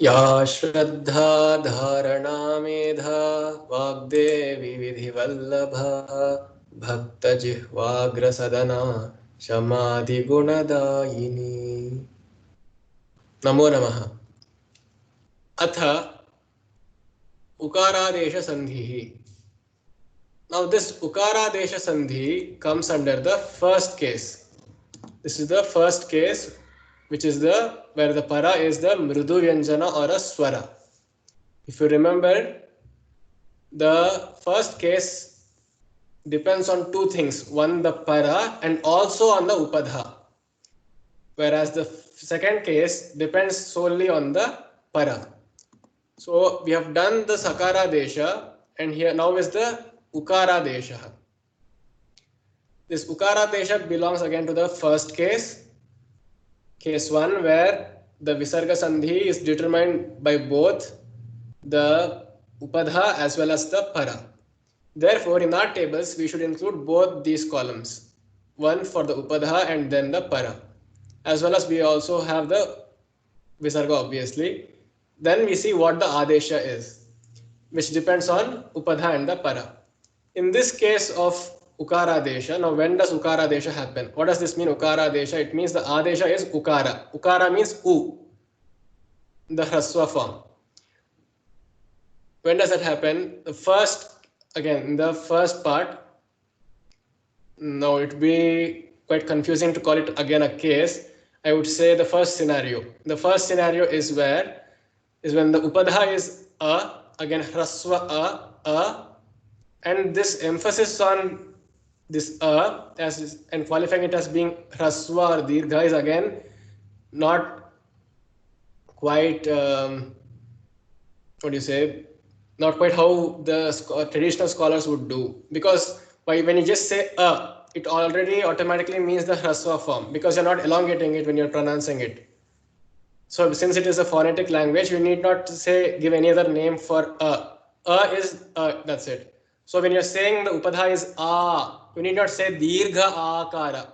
या श्रद्धा धारणा मेधा वाग्देवी विधिवल्लभा भक्तजिह्वाग्रसदना शमाधिगुणदायिनी। नमो नमः। अथ उकारादेश संधिः। Now this Ukaradesha Sandhi comes under the first case. This is the first case, which is the where the para is the mrudu vyanjana or a swara. If you remember, the first case depends on two things: one, the para, and also on the upadha. Whereas the second case depends solely on the para. So we have done the sakara desha, and here now is the ukara desha. This Ukaara desha belongs again to the first case, case 1, where the Visarga Sandhi is determined by both the Upadha as well as the Para. Therefore, in our tables, we should include both these columns, one for the Upadha and then the Para. As well as we also have the Visarga, obviously. Then we see what the Adesha is, which depends on Upadha and the Para. In this case of Ukara Desha, now when does Ukara Desha happen? What does this mean, Ukara Desha? It means the Adesha is Ukara. Ukara means U, the Hraswa form. When does that happen? The first, again, in the first part, now it would be quite confusing to call it again a case. I would say the first scenario. The first scenario is when the Upadha is A, again Hraswa A, and this emphasis on this and qualifying it as being Hraswa or Dirgha is again not quite, not quite how the traditional scholars would do. Because when you just say it already automatically means the Hraswa form, because you're not elongating it when you're pronouncing it. So since it is a phonetic language, you need not give any other name for is that's it. So when you're saying the upadha is you need not say dirgha akara,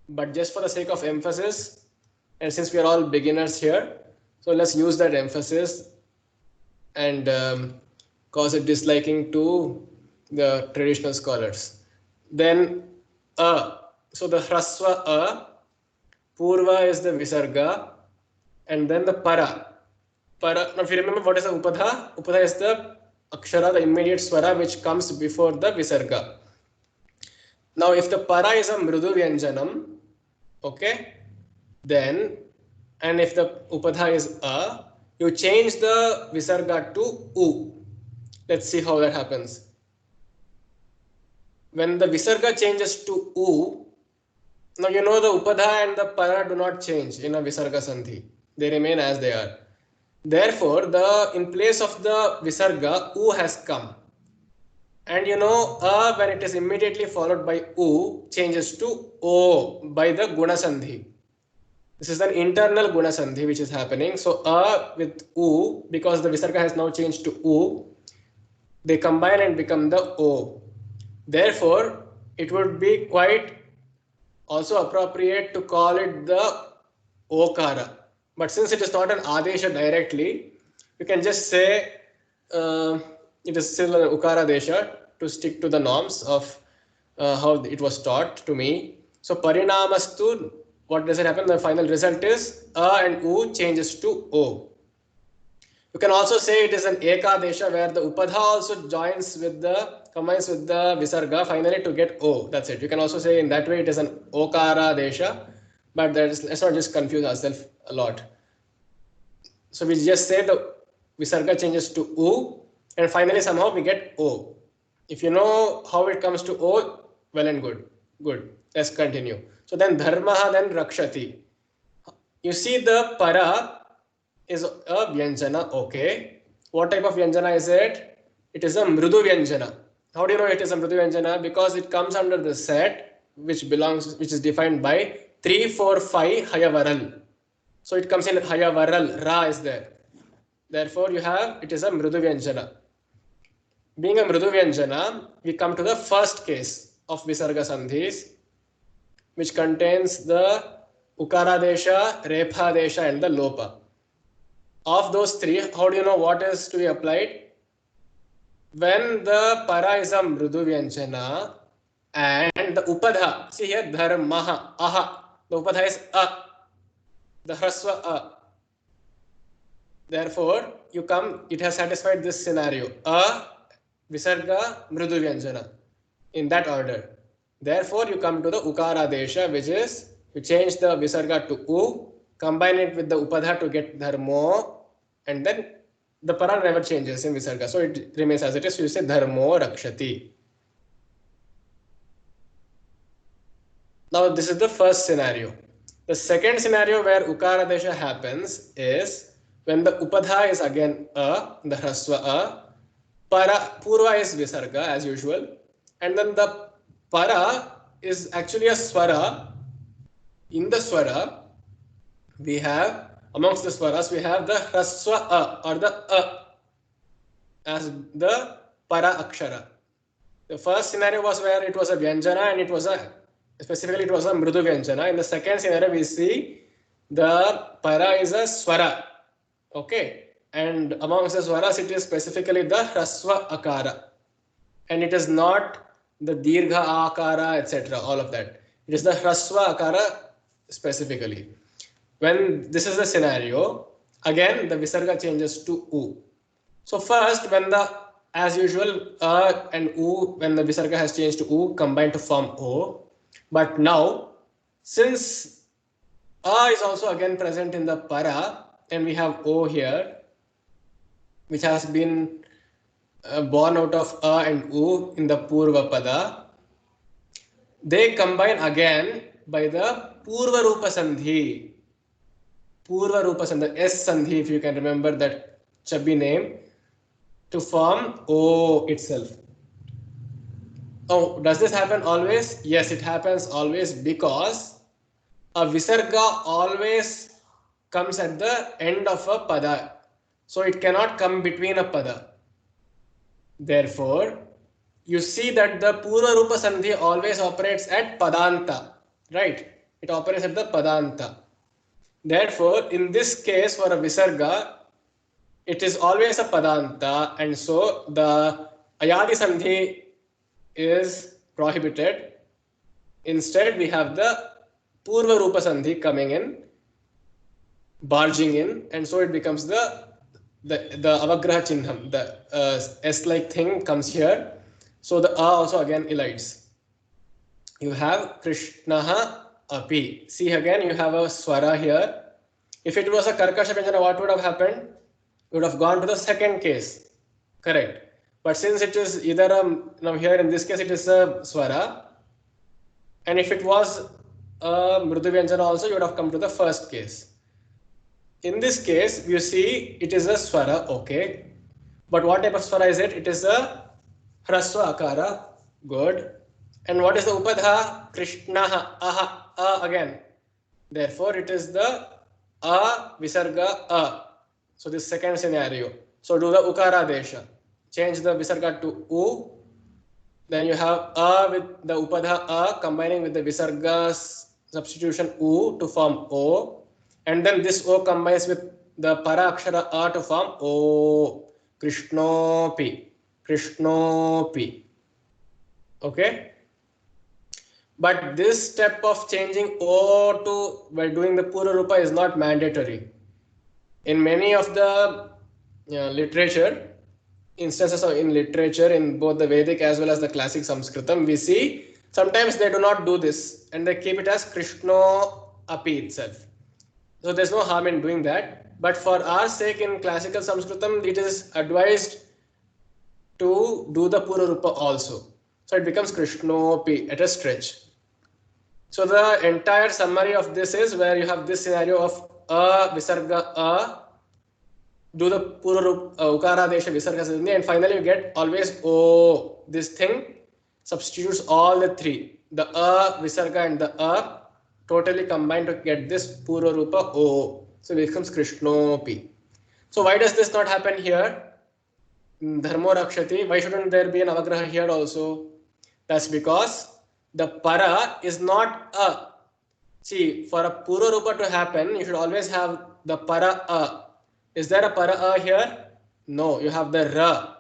but just for the sake of emphasis, and since we are all beginners here, so let's use that emphasis and cause it disliking to the traditional scholars. Then so the hraswa purva is the visarga, and then the para. Now if you remember, what is the upadha? Upadha is the akshara, the immediate swara which comes before the visarga. Now if the para is a mrudu vyanjanam, okay, then, and if the upadha is you change the visarga to u. Let's see how that happens. When the visarga changes to u, now you know the upadha and the para do not change in a visarga sandhi. They remain as they are. Therefore, in place of the visarga, u has come. And you know, when it is immediately followed by u, changes to o by the guna sandhi. This is an internal guna sandhi which is happening. So, with u, because the visarga has now changed to u, they combine and become the o. Therefore, it would be quite also appropriate to call it the okara. But since it is not an adesha directly, you can just say it is still an ukara desha to stick to the norms of how it was taught to me. So parinamastu, what does it happen? The final result is and u changes to o. You can also say it is an eka desha where the upadha also combines with the visarga finally to get o. That's it. You can also say in that way it is an okara desha. But let's not just confuse ourselves a lot. So we just say the visarga changes to u, and finally somehow we get o. If you know how it comes to o, well and good. Good. Let's continue. So then dharmaha, then rakshati. You see the para is a vyanjana. Okay. What type of vyanjana is it? It is a mrudu vyanjana. How do you know it is a mrudu vyanjana? Because it comes under the set which is defined by 3, 4, 5 hayavaral. So it comes in hayavaral, ra is there. Therefore it is a mrudu vyanjana. Being a mrudu vyanjana, we come to the first case of visarga sandhis, which contains the ukara desha, repha desha and the lopa. Of those three, how do you know what is to be applied? When the para is a mrudu vyanjana and the upadha, see here, dharmaha, aha, the upadha is a, the hraswa a. Therefore, you come, it has satisfied this scenario, a, visarga, mrudu vyanjana, in that order. Therefore, you come to the ukara desha, which is you change the visarga to u, combine it with the upadha to get dharmo, and then the para never changes in visarga, so it remains as it is. So you say dharmo rakshati. Now this is the first scenario. The second scenario where ukara desha happens is when the upadha is again a, the hraswa a, para purva is visarga as usual, and then the para is actually a swara. In the swara, we have, amongst the swaras, we have the hraswa a or the a as the para akshara. The first scenario was where it was a vyanjana and it was a, specifically it was a mrudu vyanjana. In the second scenario, we see the para is a swara. Okay. And amongst the swaras, it is specifically the hraswa akara. And it is not the dirgha akara, etc. All of that. It is the hraswa akara specifically. When this is the scenario, again the visarga changes to u. So first, when the, as usual, a and u, when the visarga has changed to u, combine to form o. But now, since a is also again present in the para, and we have o here, which has been born out of a and u in the purva pada, they combine again by the purva rupa sandhi. Purva rupa sandhi, S sandhi, if you can remember that chubby name, to form O itself. Oh, does this happen always? Yes, it happens always, because a visarga always comes at the end of a pada. So it cannot come between a pada. Therefore, you see that the purva rupa sandhi always operates at padanta, right? It operates at the padanta. Therefore, in this case, for a visarga, it is always a padanta, and so the ayadi sandhi is prohibited. Instead, we have the purva rupa sandhi coming in, barging in, and so it becomes the avagraha chinham, the S-like thing comes here. So the a also again elides. You have Krishnaha api. See again, you have a swara here. If it was a karkasha vyanjana, what would have happened? You would have gone to the second case. Correct. But since it is either now here in this case it is a swara, and if it was a mrudu vyanjana also, you would have come to the first case. In this case, you see it is a swara, okay. But what type of swara is it? It is a hraswa akara, good. And what is the upadha? Krishnaha, aha, again. Therefore, it is the a visarga a. So this second scenario. So do the ukara desha. Change the visarga to u. Then you have a with the upadha a combining with the visarga's substitution u to form o. And then this o combines with the para akshara a to form o. Krishnopi. Krishnopi. Okay. But this step of changing o to by doing the pura rupa is not mandatory. In many of the literature, instances of in literature in both the Vedic as well as the classic Sanskritam, we see sometimes they do not do this and they keep it as Krishno api itself. So there's no harm in doing that. But for our sake in classical Sanskritam, it is advised to do the pura rupa also. So it becomes Krishnopi at a stretch. So the entire summary of this is where you have this scenario of a visarga a, do the pura rupa ukara desha visarga sandhi, and finally you get always o. This thing substitutes all the three, the a, visarga and the a totally combined to get this pura rupa o. So it becomes Krishnopi. So why does this not happen here? Dharmo rakshati. Why shouldn't there be an avagraha here also? That's because the para is not a. See, for a pura rupa to happen, you should always have the para a. Is there a para here? No, you have the ra,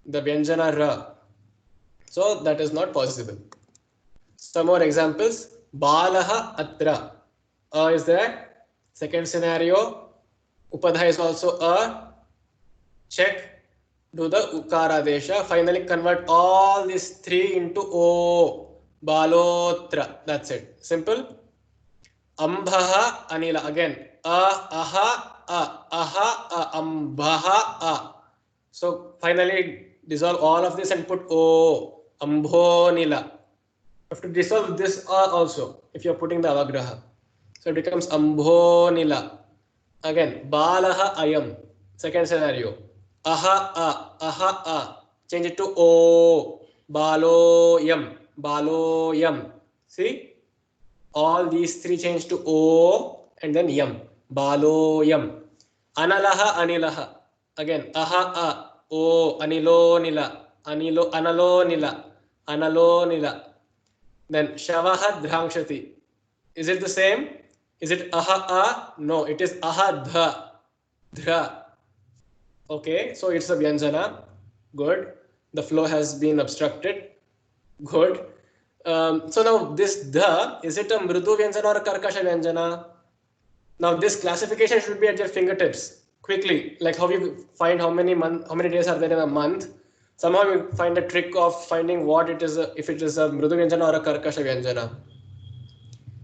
the Vyanjana ra. So that is not possible. Some more examples. Balaha atra. Is there? Second scenario. Upadha is also a. Check. Do the Ukaara desha. Finally convert all these three into O. Balotra. That's it. Simple. Ambhaha anila. Again. Aha, ambhaha, a. So finally dissolve all of this and put O. Ambhonila. You have to dissolve this also if you are putting the avagraha. So it becomes ambhonila. Again, balaha ayam. Second scenario. Aha a. Change it to O. Baloyam. Baloyam. See? All these three change to O and then yam. Baloyam. Analaha anilaha. Again, aha a. O. Anilo nila. Analo nila. Analo nila. Then shavaha dhramshati. Is it the same? Is it aha a? No, it is aha dha. Dhra. Okay, so it's a Vyanjana. Good. The flow has been obstructed. Good. So now this dha, is it a mrudu Vyanjana or a karkasha Vyanjana? Now this classification should be at your fingertips. Quickly, like how you find how many days are there in a month. Somehow you find a trick of finding what it is, if it is a mrudu Vyanjana or a karkasha Vyanjana.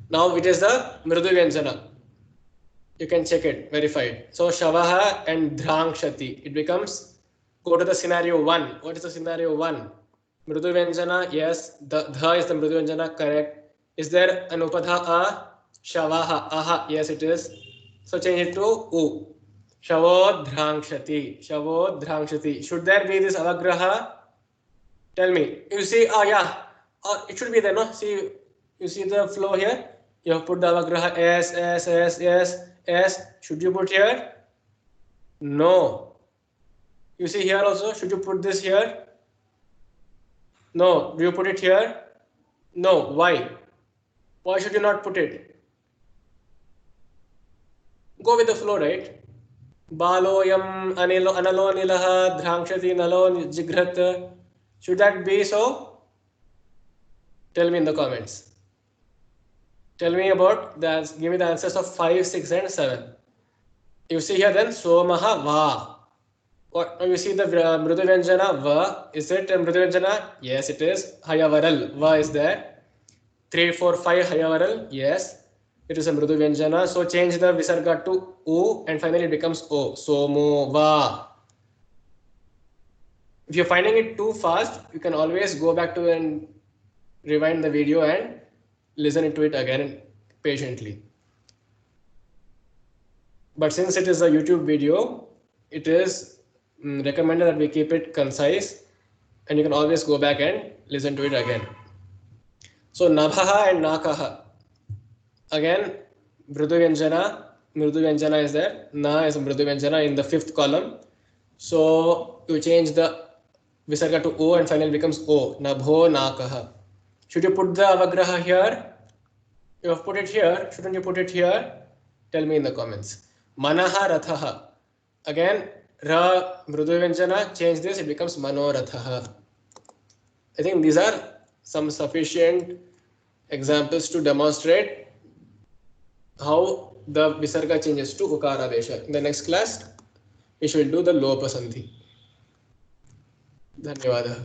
Now it is the mrudu Vyanjana. You can check it, verified. So shavaha and dhramshati. It becomes, go to the scenario 1. What is the scenario 1? Mrudu Vyanjana, yes. The dha is the mrudu Vyanjana, correct. Is there an upadha a? Shavaha, aha, yes it is. So change it to u. Shavo dhramshati. Shavo dhramshati. Should there be this avagraha? Tell me. You see, yeah. It should be there, no? See, you see the flow here? You have put the avagraha S. Should you put here? No. You see here also, should you put this here? No. Do you put it here? No. Why? Why should you not put it? Go with the flow, right? Baloyam analo nilaha dhramshati nalo jigrat. Should that be so? Tell me in the comments. Tell me about that. Give me the answers of 5, 6, and 7. You see here then somaha va. What? You see the mrudu Vyanjana va. Is it a mrudu Vyanjana? Yes, it is. Hayavaral va is there. 3, 4, 5 hayavaral. Yes, it is a mrudu Vyanjana. So change the visarga to u and finally it becomes o. Somo va. If you're finding it too fast, you can always go back to and rewind the video and listen to it again patiently. But since it is a YouTube video, it is recommended that we keep it concise and you can always go back and listen to it again. So nabhaha and nakaha. Again, mrudu Vyanjana is there. Na is mrudu Vyanjana in the 5th column. So you change the visarga to o and finally becomes o. Nabho nakaha. Should you put the avagraha here? You have put it here. Shouldn't you put it here? Tell me in the comments. Manaha rathaha. Again, ra mrudu Vyanjana. Change this. It becomes manorathaha. I think these are some sufficient examples to demonstrate how the visarga changes to Ukaara desha. In the next class, we shall do the Lopa Sandhi. Dhanyavada.